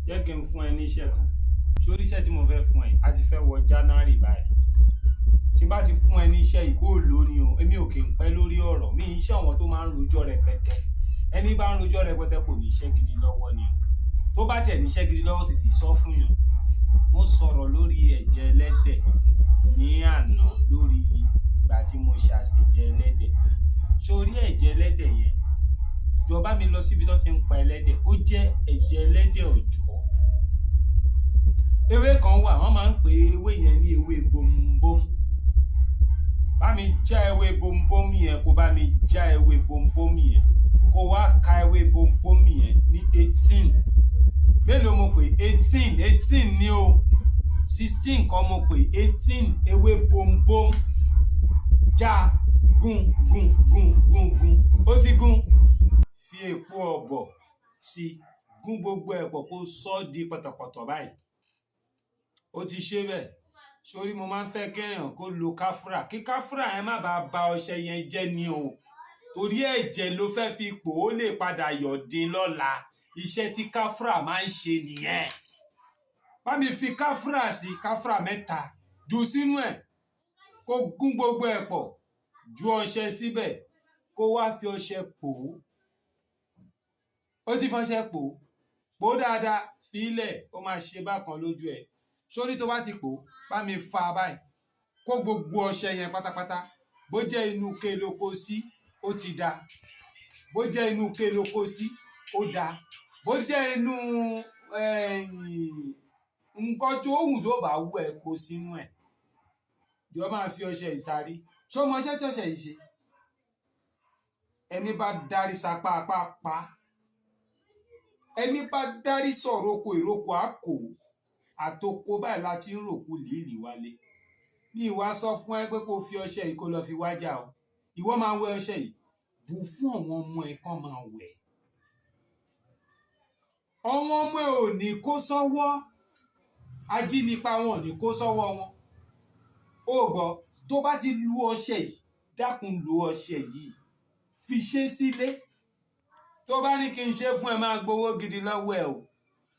jẹ́ kí n fún ẹ ní iṣẹ́ kan. Sórí iṣẹ́ tí mo fẹ́ fún ẹ, a ti fẹ́ wọ January báyìí. Tí n bá ti fún ẹ ní iṣẹ́ yìí kó lò ní o, èmi ò kì í pẹ́ lórí ọ̀rọ̀. Mi iṣẹ́ àwọn tó máa ń rojọ́ rẹpẹtẹ. Ẹni bá ń rojọ́ rẹpẹtẹ kò ní iṣẹ́ gidi lọ́wọ́ ni o. Tó bá tiẹ̀ ní iṣẹ́ gidi lọ́wọ́ tètè sọ fún yàn. Mo sọ̀rọ̀ lórí ẹ̀jẹ̀ ẹlẹ́dẹ̀ ní àná lórí ìgbà tí mo ṣàṣejẹ ẹlẹ́dẹ̀. Sórí ẹ̀jẹ̀ ẹlẹ́dẹ̀ yẹn, jọ̀ọ́ bá mi lọ síbi tó ti ń pa ẹlẹ́dẹ̀, ó jẹ́ ẹ̀jẹ̀ ẹlẹ́dẹ̀ ọ̀jọ́. Ewé kan wà, wọ́n máa ń pè ewé yẹn ní ewé bombom. Bá mi já ewé bombom yẹn, kó bá mi já ewé bombom yẹn, kó wá ka ewé bombom yẹn ní 18. Mélòó mo pè? 18 ni o. 16 kan mo pè, 18 ewé bombom. Já gún. Ó ti gún. Fi epo ọ̀bọ̀ sí, gún gbogbo ẹ̀pọ̀ kó sọ́ di pọ̀tọ̀pọ̀tọ̀ báyìí. Ó ti ṣe bẹ́ẹ̀. Sórí mo máa ń fẹ́ kéèyàn kó lo káfúrà. Kí káfúrà yẹn má bàa ba ọṣẹ yẹn jẹ́ ni o. Torí ẹ̀jẹ̀ ló fẹ́ fi pò ó lè padà yọ̀dín lọ́la. Iṣẹ́ tí káfúrà máa ń ṣe nìyẹn. Bá mi fi káfúrà sí, káfúrà 3 jù sínú ẹ̀. Kó gún gbogbo ẹ̀pọ̀, ju ọṣẹ síbẹ̀, kó wá fi ọṣẹ pò ó. Ó ti fọṣẹ pò ó. Pò ó dáadáa, fi ilẹ̀, ó máa ṣe bákan lójú ẹ̀. Sórí tó bá ti pò ó, bá mi fa báyìí. Kó gbogbo ọṣẹ yẹn pátápátá. Bó jẹ́ inú ike ló kó sí, ó ti da. Bó jẹ́ inú ike ló kó sí, ó da. Bó jẹ́ inú nǹkan tó wù tó bá wù ẹ́ kó sínú ẹ̀. Jọ̀ọ́ máa fi ọṣẹ ìsárí. Ṣé o mọ iṣẹ́ tí ọṣẹ yìí ṣe? Ẹni bá dárí sapá apá pa. Ẹni bá dárí sọ̀rọ̀ oko ìrókò àkó. Àtoko báyìí láti ń ròkú líìlì wálé. Ní ìwà sọ fún ẹ pé kó fi ọṣẹ yìí kó lọ fi wájà o. Ìwọ máa wẹ ọṣẹ yìí. Bù fún àwọn ọmọ ẹ kán máa wẹ̀. Àwọn ọmọ ẹ ò ní kó sọ́wọ́. Ajínipa wọn ò ní kó sọ́wọ́ wọn. Ó gbọ́, tó bá ti lu ọṣẹ yìí, dákun lu ọṣẹ yìí. Fi ṣe sílé. Tó bá ní kí n ṣe fún ẹ, máa gbowó gidi lọ́wọ́ ẹ o.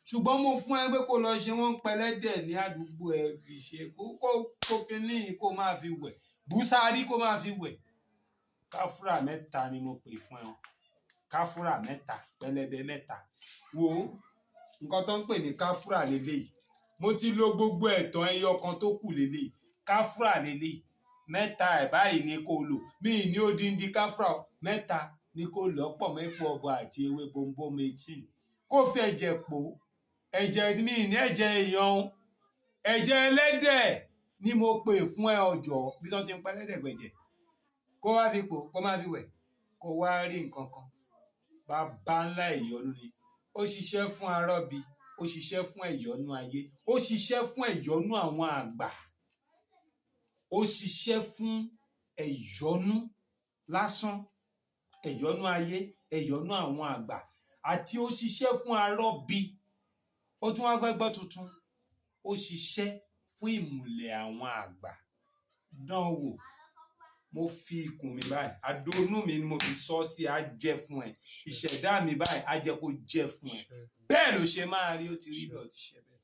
Ṣùgbọ́n mo fún ẹ pé kó lọ ṣe wọ́n pẹlẹ́dẹ̀ ní àdúgbò ẹ fi ṣe kó kíní kó máa fi wẹ̀. Bùsárí kó máa fi wẹ̀. Káfúrà 3 ni mo pè fún ẹ. Káfúrà 3, pẹlẹbẹ 3. Wo nǹkan tó ń pè ní káfúrà lélẹ́yìí. Mo ti lo gbogbo ẹ̀tàn ẹyọ kan tó kù lélẹ́yìí. Káfúrà lélẹ́yìí. 3 ẹ̀ báyìí ni kó lò. Mi ní odindi káfúrà 3 ni kó lọ́pọ̀ mẹ́pọ̀ ọ̀bọ àti ewé bombom 18. Kó fi ẹ̀jẹ̀ pò. Ẹ̀jẹ̀ mi ní ẹ̀jẹ̀ èèyàn. Ẹ̀jẹ̀ ẹlẹ́dẹ̀ ni mo pè fún ẹ ọjọ́ bí wọ́n ti ń pa ẹlẹ́dẹ̀ gbẹ̀jẹ̀. Kó wá fi pò, kó má fi wẹ̀. Kó wá rí nǹkan kan. Bàbá ńlá ìyọnu ni. Ó ṣiṣẹ́ fún arọ́bí. Ó ṣiṣẹ́ fún ẹ̀yọ́nú ayé. Ó ṣiṣẹ́ fún ẹ̀yọ́nú àwọn àgbà. Ó ṣiṣẹ́ fún ẹ̀yọ́nú lásán. Ẹ̀yọ́nú ayé, ẹ̀yọ́nú àwọn àgbà. Àti ó ṣiṣẹ́ fún arọ́bí. Ó tún wá gbẹ́gbọ́ tuntun. Ó ṣiṣẹ́ fún ìmùlẹ̀ àwọn àgbà. Dán wò. Mo fi ikùn mi báyìí. Adónú mi ni mo fi sọ sí á jẹ́ fún ẹ. Ìṣẹ̀dá mi báyìí á jẹ́ kó jẹ́ fún ẹ. Bẹ́ẹ̀ ló ṣe máa rí, ó ti rí bẹ́ẹ̀, ó ti ṣe bẹ́ẹ̀.